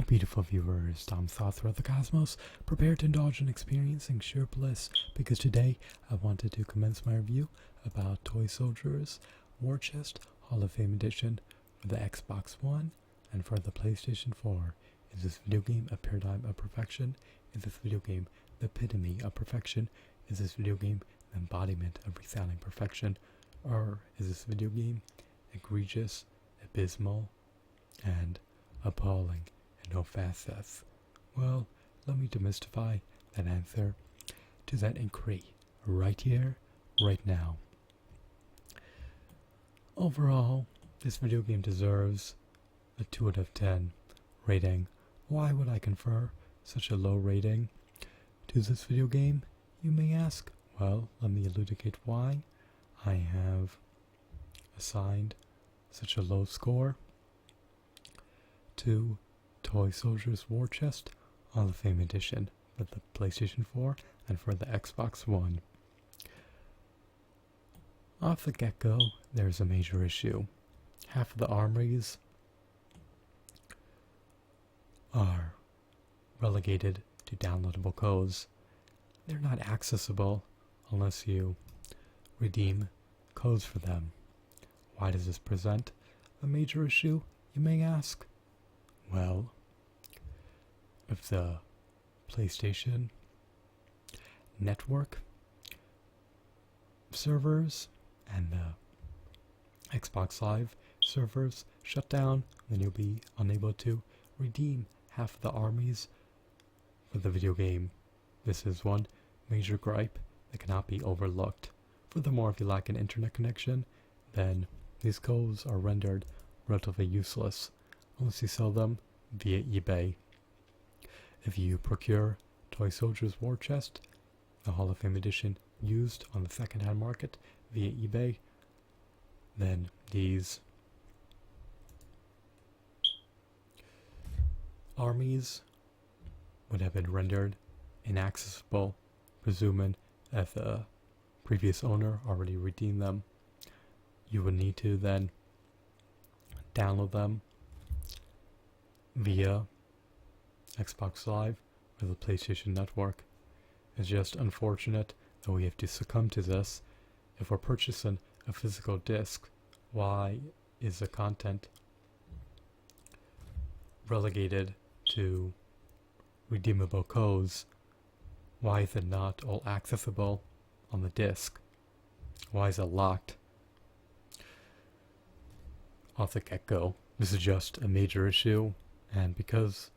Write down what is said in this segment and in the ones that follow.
beautiful viewers, Tom Thought throughout the cosmos, prepare to indulge in experiencing sheer bliss, because today I wanted to commence my review about Toy Soldiers War Chest Hall of Fame Edition for the Xbox One and for the PlayStation 4. Is this video game a paradigm of perfection? Is this video game the epitome of perfection? Is this video game the embodiment of resounding perfection? Or is this video game egregious, abysmal, and appalling in no facets? Well, let me demystify that answer to that inquiry right here, right now. Overall, this video game deserves a 2 out of 10 rating. Why would I confer such a low rating to this video game, you may ask? Well, let me elucidate why I have assigned such a low score to Toy Soldiers War Chest Hall of Fame Edition for the PlayStation 4 and for the Xbox One. Off the get-go, there's a major issue. Half of the armories are relegated to downloadable codes. They're not accessible unless you redeem codes for them. Why does this present a major issue, you may ask? Well, if the PlayStation Network servers and the Xbox Live servers shut down, then you'll be unable to redeem half of the armies for the video game. This is one major gripe that cannot be overlooked. Furthermore, if you lack an internet connection, then these codes are rendered relatively useless unless you sell them via eBay. If you procure Toy Soldiers War Chest, the Hall of Fame Edition, used on the second-hand market via eBay, then these armies would have been rendered inaccessible, presuming that the previous owner already redeemed them. You would need to then download them via Xbox Live or the PlayStation Network. It's just unfortunate that we have to succumb to this. If we're purchasing a physical disc, why is the content relegated to redeemable codes? Why is it not all accessible on the disc? Why is it locked? Off the get-go, this is just a major issue, and because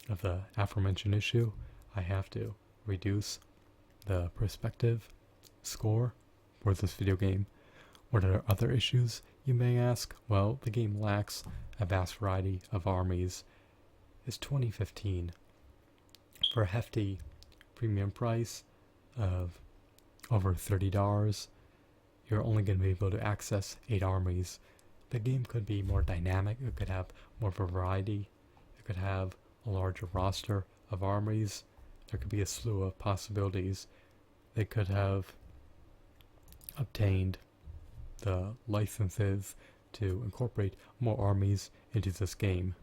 of the aforementioned issue, I have to reduce the prospective score for this video game. What are other issues, you may ask? Well, the game lacks a vast variety of armies. It's 2015. For a hefty premium price of over $30, you're only going to be able to access 8 armies. The game could be more dynamic, it could have more variety, it could have a larger roster of armies, there could be a slew of possibilities. They could have obtained the licenses to incorporate more armies into this game.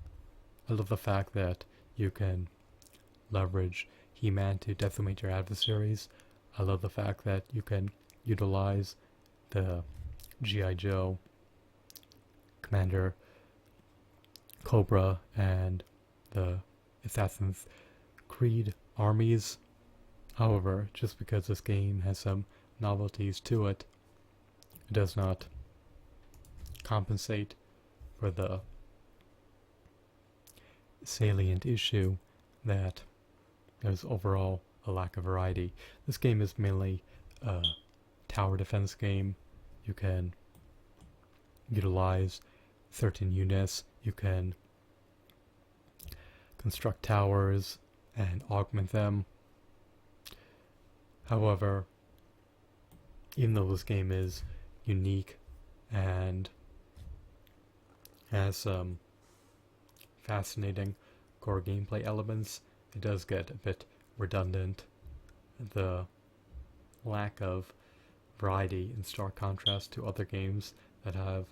I love the fact that you can leverage He-Man to decimate your adversaries. I love the fact that you can utilize the G.I. Joe, Commander Cobra, and the Assassin's Creed armies. However, just because this game has some novelties to it, it does not compensate for the salient issue that there's overall a lack of variety. This game is mainly a tower defense game. You can utilize certain units, you can construct towers and augment them. However, even though this game is unique and has some fascinating core gameplay elements, it does get a bit redundant. The lack of variety in stark contrast to other games that have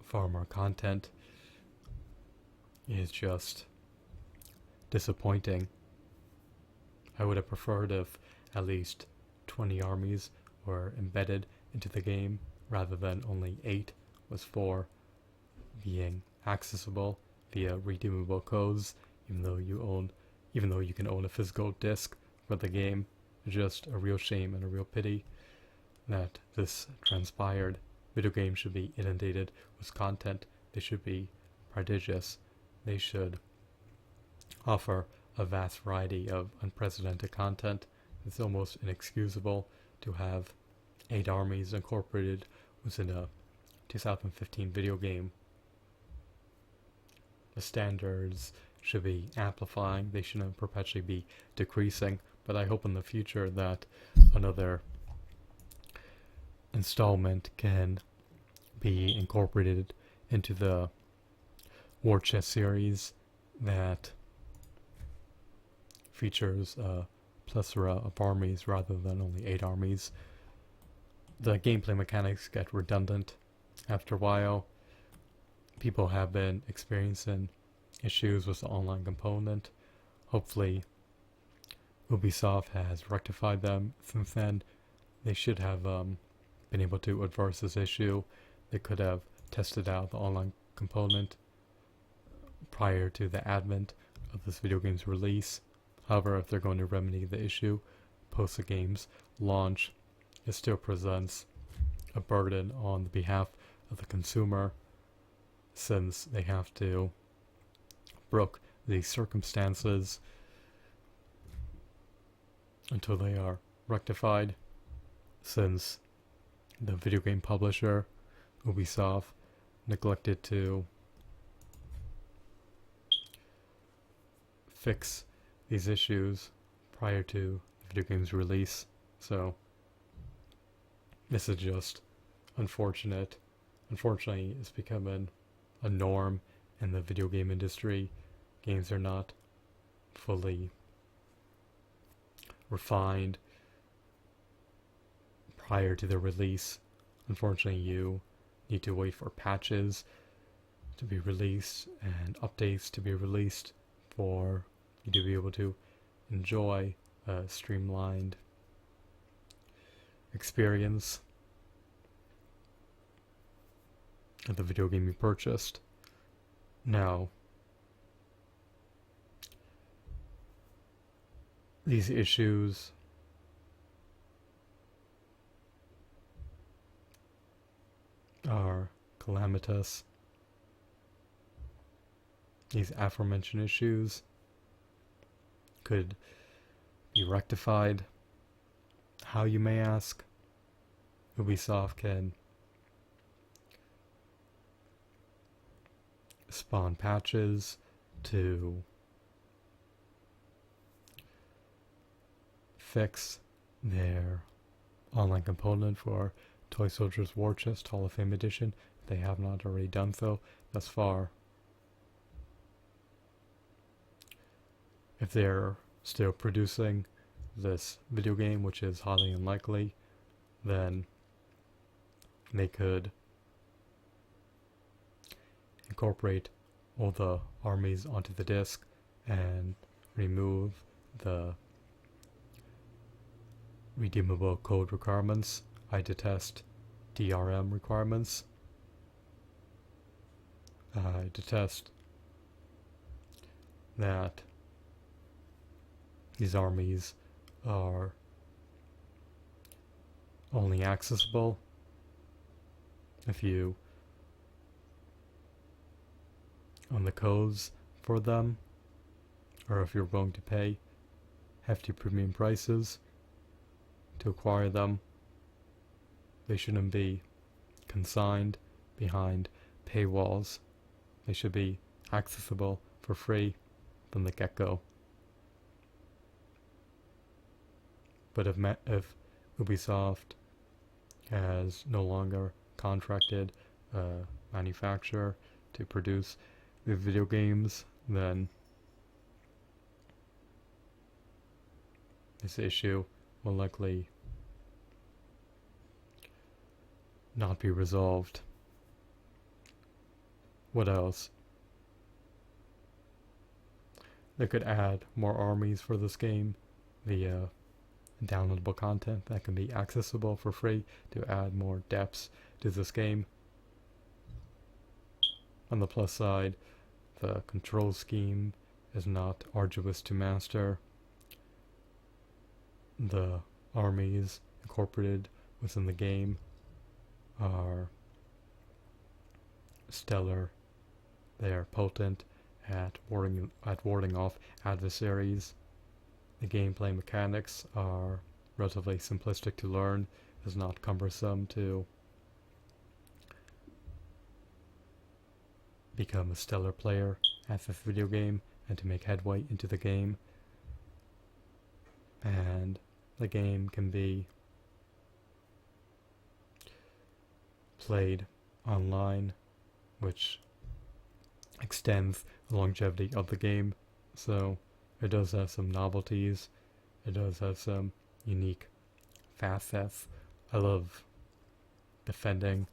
far more content is just disappointing. I would have preferred if at least 20 armies were embedded into the game rather than only 8, with 4 being accessible via redeemable codes, even though you can own a physical disc for the game. It's just a real shame and a real pity that this transpired. Video games should be inundated with content. They should be prodigious. They should offer a vast variety of unprecedented content. It's almost inexcusable to have 8 armies incorporated within a 2015 video game. The standards should be amplifying. They shouldn't perpetually be decreasing. But I hope in the future that another installment can be incorporated into the War Chest series that features a plethora of armies rather than only 8 armies. The gameplay mechanics get redundant after a while. People have been experiencing issues with the online component. Hopefully Ubisoft has rectified them since then. They should have been able to address this issue. They could have tested out the online component prior to the advent of this video game's release. However, if they're going to remedy the issue post the game's launch, it still presents a burden on the behalf of the consumer, since they have to brook the circumstances until they are rectified, since the video game publisher, Ubisoft, neglected to fix these issues prior to the video game's release. So this is just unfortunate. Unfortunately, it's becoming a norm in the video game industry. Games are not fully refined prior to the release. Unfortunately, you need to wait for patches to be released and updates to be released for you to be able to enjoy a streamlined experience of the video game you purchased. Now, these issues are calamitous. These aforementioned issues could be rectified. How, you may ask? Ubisoft can spawn patches to fix their online component for Toy Soldiers War Chest Hall of Fame Edition, if they have not already done so thus far. If they're still producing this video game, which is highly unlikely, then they could incorporate all the armies onto the disc and remove the redeemable code requirements. I detest DRM requirements. I detest that these armies are only accessible if you own the codes for them, or if you're willing to pay hefty premium prices to acquire them. They shouldn't be consigned behind paywalls. They should be accessible for free from the get-go. But if Ubisoft has no longer contracted a manufacturer to produce the video games, then this issue will likely not be resolved. What else? They could add more armies for this game via downloadable content that can be accessible for free to add more depths to this game. On the plus side, the control scheme is not arduous to master. The armies incorporated within the game are stellar. They are potent at warding off adversaries. The gameplay mechanics are relatively simplistic to learn. It's not cumbersome to become a stellar player at this video game and to make headway into the game. And the game can be played online, which extends the longevity of the game. So it does have some novelties. It does have some unique facets. I love defending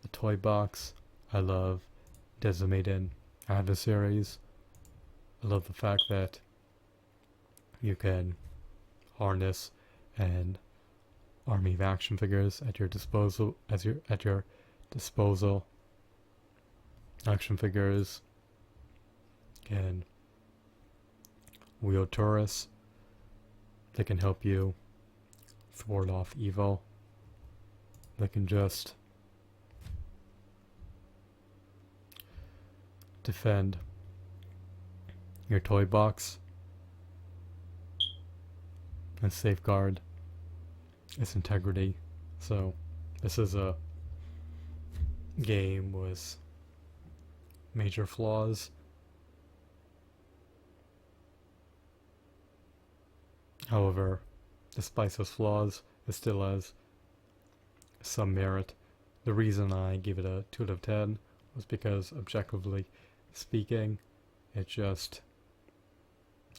the toy box. I love decimating adversaries. I love the fact that you can harness an army of action figures at your disposal. Action figures can wield turrets. They can help you thwart off evil. They can just defend your toy box and safeguard its integrity. So this is a game with major flaws. However, despite those flaws, it still has some merit. The reason I give it a 2 out of 10 was because, objectively speaking, it just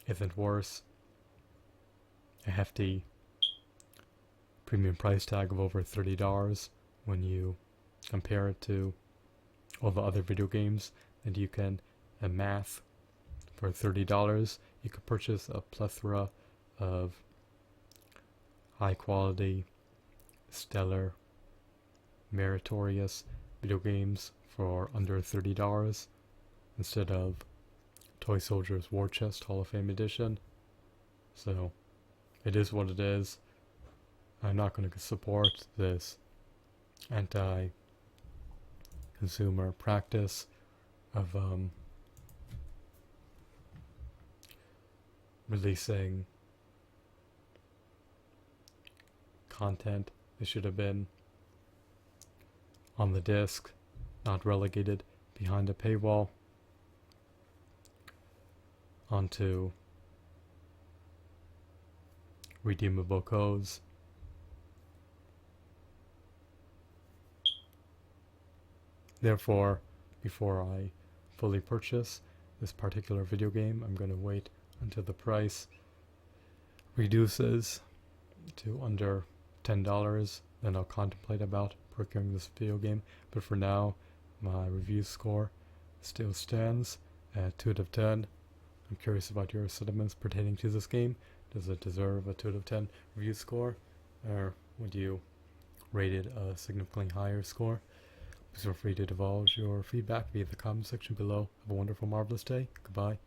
isn't worth a hefty premium price tag of over $30 when you compare it to all the other video games that you can amass for $30. You could purchase a plethora of high quality, stellar, meritorious video games for under $30 instead of Toy Soldiers War Chest Hall of Fame Edition. So it is what it is. I'm not going to support this anti-consumer practice of releasing content that should have been on the disc, not relegated behind a paywall onto redeemable codes. Therefore, before I fully purchase this particular video game, I'm going to wait until the price reduces to under $10. Then I'll contemplate about procuring this video game. But for now, my review score still stands at 2 out of 10. I'm curious about your sentiments pertaining to this game. Does it deserve a 2 out of 10 review score? Or would you rate it a significantly higher score? Please feel free to divulge your feedback via the comment section below. Have a wonderful, marvelous day. Goodbye.